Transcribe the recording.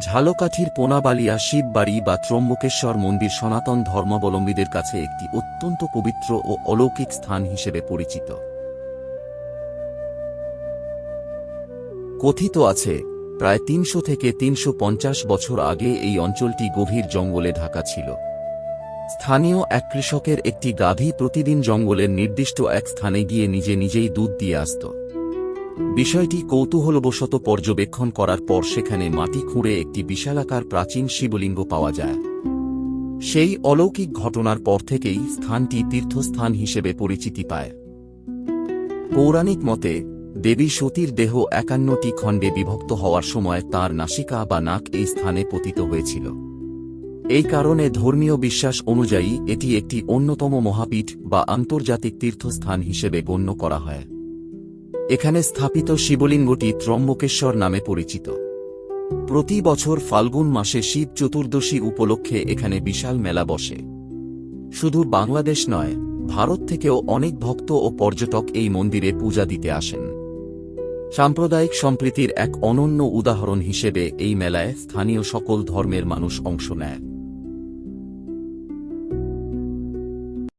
ঝালকাঠির পোনাবালিয়া শিববাড়ি বা ত্রম্বকেশ্বর মন্দির সনাতন ধর্মাবলম্বীদের কাছে একটি অত্যন্ত পবিত্র ও অলৌকিক স্থান হিসেবে পরিচিত। কথিত আছে, প্রায় ৩০০ থেকে ৩৫০ বছর আগে এই অঞ্চলটি গভীর জঙ্গলে ঢাকা ছিল। স্থানীয় এক কৃষকের একটি গাভী প্রতিদিন জঙ্গলের নির্দিষ্ট এক স্থানে গিয়ে নিজে নিজেই দুধ দিয়ে আসত। বিষয়টি কৌতূহলবশত পর্যবেক্ষণ করার পর সেখানে মাটি খুঁড়ে একটি বিশালাকার প্রাচীন শিবলিঙ্গ পাওয়া যায়। সেই অলৌকিক ঘটনার পর থেকেই স্থানটি তীর্থস্থান হিসেবে পরিচিতি পায়। পৌরাণিক মতে, দেবী সতীর দেহ ৫১টি খণ্ডে বিভক্ত হওয়ার সময় তার নাসিকা বা নাক এই স্থানে পতিত হয়েছিল। এই কারণে ধর্মীয় বিশ্বাস অনুযায়ী এটি একটি অন্যতম মহাপীঠ বা আন্তর্জাতিক তীর্থস্থান হিসেবে গণ্য করা হয়। এখানে স্থাপিত শিবলিঙ্গটি ত্রম্বকেশ্বর নামে পরিচিত। প্রতি বছর ফাল্গুন মাসে শিব চতুর্দশী উপলক্ষে এখানে বিশাল মেলা বসে। শুধু বাংলাদেশ নয়, ভারত থেকেও অনেক ভক্ত ও পর্যটক এই মন্দিরে পূজা দিতে আসেন। সাম্প্রদায়িক সম্প্রীতির এক অনন্য উদাহরণ হিসেবে এই মেলায় স্থানীয় সকল ধর্মের মানুষ অংশ নেয়।